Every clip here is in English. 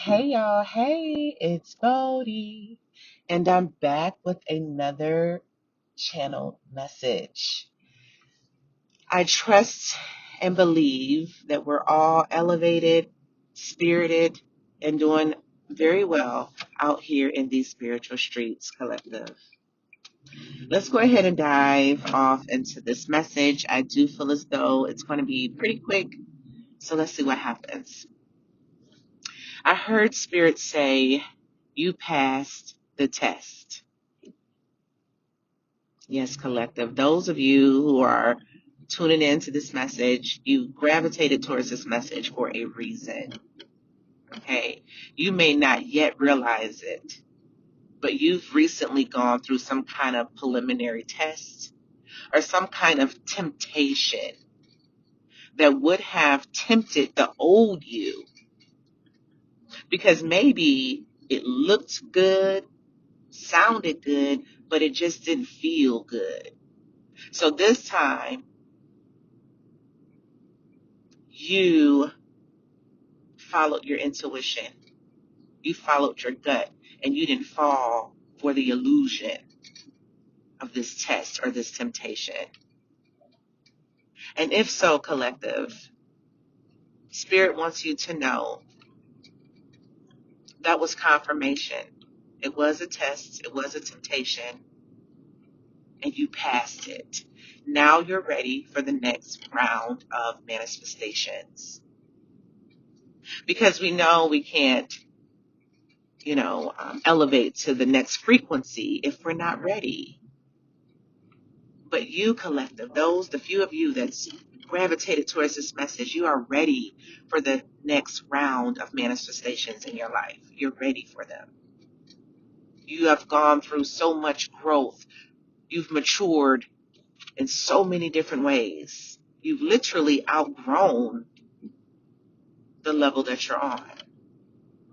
Hey y'all, hey, it's Bodie, and I'm back with another channel message. I trust and believe that we're all elevated, spirited, and doing very well out here in these spiritual streets collective. Let's go ahead and dive off into this message. I do feel as though it's going to be pretty quick, so let's see what happens. I heard Spirit say, you passed the test. Yes, collective. Those of you who are tuning into this message, you gravitated towards this message for a reason. Okay. You may not yet realize it, but you've recently gone through some kind of preliminary test or some kind of temptation that would have tempted the old you because maybe it looked good, sounded good, but it just didn't feel good. So this time, you followed your intuition. You followed your gut, and you didn't fall for the illusion of this test or this temptation. And if so, collective, Spirit wants you to know that was confirmation. It was a test, it was a temptation, and you passed it. Now you're ready for the next round of manifestations. Because we know we can't, elevate to the next frequency if we're not ready. But you, collective, the few of you that's gravitated towards this message, you are ready for the next round of manifestations in your life. You're ready for them. You have gone through so much growth. You've matured in so many different ways. You've literally outgrown the level that you're on.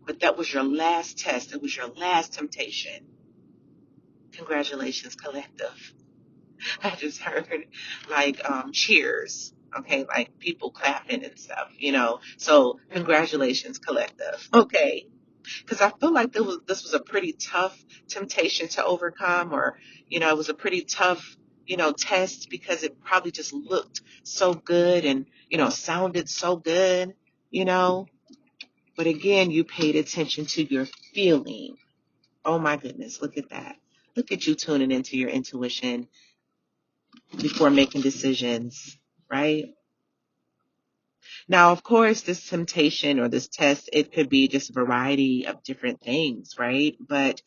But that was your last test. It was your last temptation. Congratulations, collective. I just heard cheers. Okay, like people clapping and stuff. So congratulations, collective. Okay. Because I feel like this was a pretty tough temptation to overcome, or, it was a pretty tough, test because it probably just looked so good and, sounded so good, you know. But again, you paid attention to your feeling. Oh my goodness, look at that. Look at you tuning into your intuition before making decisions, right? Now, of course, this temptation or this test, it could be just a variety of different things, right? But,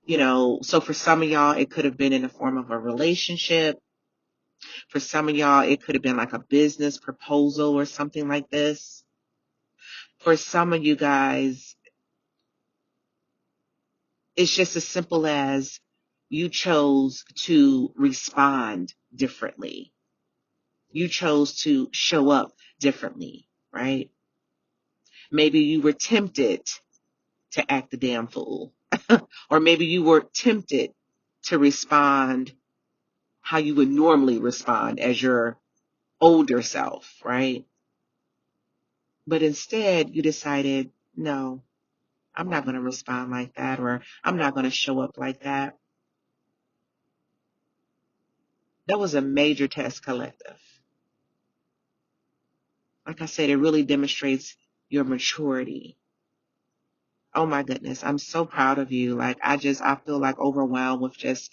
so for some of y'all, it could have been in the form of a relationship. For some of y'all, it could have been like a business proposal or something like this. For some of you guys, it's just as simple as you chose to respond differently. You chose to show up differently, right? Maybe you were tempted to act the damn fool. Or maybe you were tempted to respond how you would normally respond as your older self, right? But instead, you decided, no, I'm not going to respond like that, or I'm not going to show up like that. That was a major test, collective. Like I said, it really demonstrates your maturity. Oh my goodness, I'm so proud of you. I feel like overwhelmed with just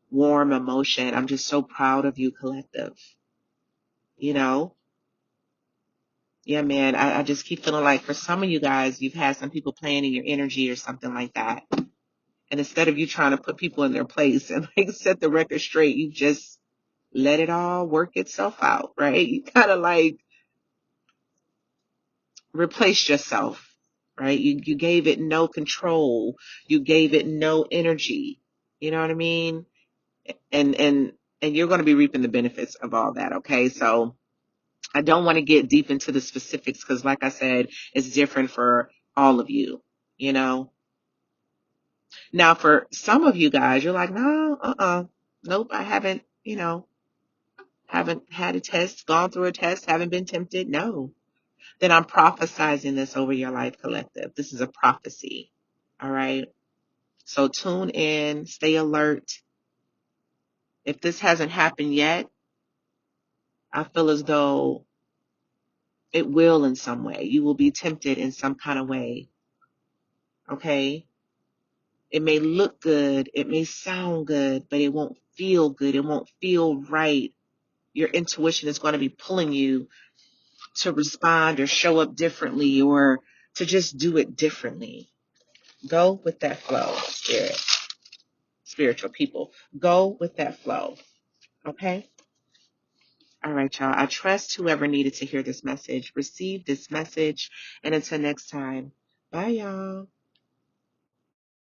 warm emotion. I'm just so proud of you, collective. You know? Yeah, man, I just keep feeling like for some of you guys, you've had some people playing in your energy or something like that. And instead of you trying to put people in their place and set the record straight, you just let it all work itself out, right? You kind of replaced yourself, right? You gave it no control. You gave it no energy. You know what I mean? And you're going to be reaping the benefits of all that. Okay. So I don't want to get deep into the specifics because like I said, it's different for all of you, you know? Now for some of you guys, you're like, no, nope, I haven't, haven't had a test, gone through a test, haven't been tempted. No, then I'm prophesizing this over your life, collective. This is a prophecy. All right. So tune in, stay alert. If this hasn't happened yet, I feel as though it will in some way. You will be tempted in some kind of way. Okay. It may look good. It may sound good, but it won't feel good. It won't feel right. Your intuition is going to be pulling you to respond or show up differently or to just do it differently. Go with that flow, spiritual people. Go with that flow. Okay? All right, y'all. I trust whoever needed to hear this message received this message. And until next time, bye, y'all.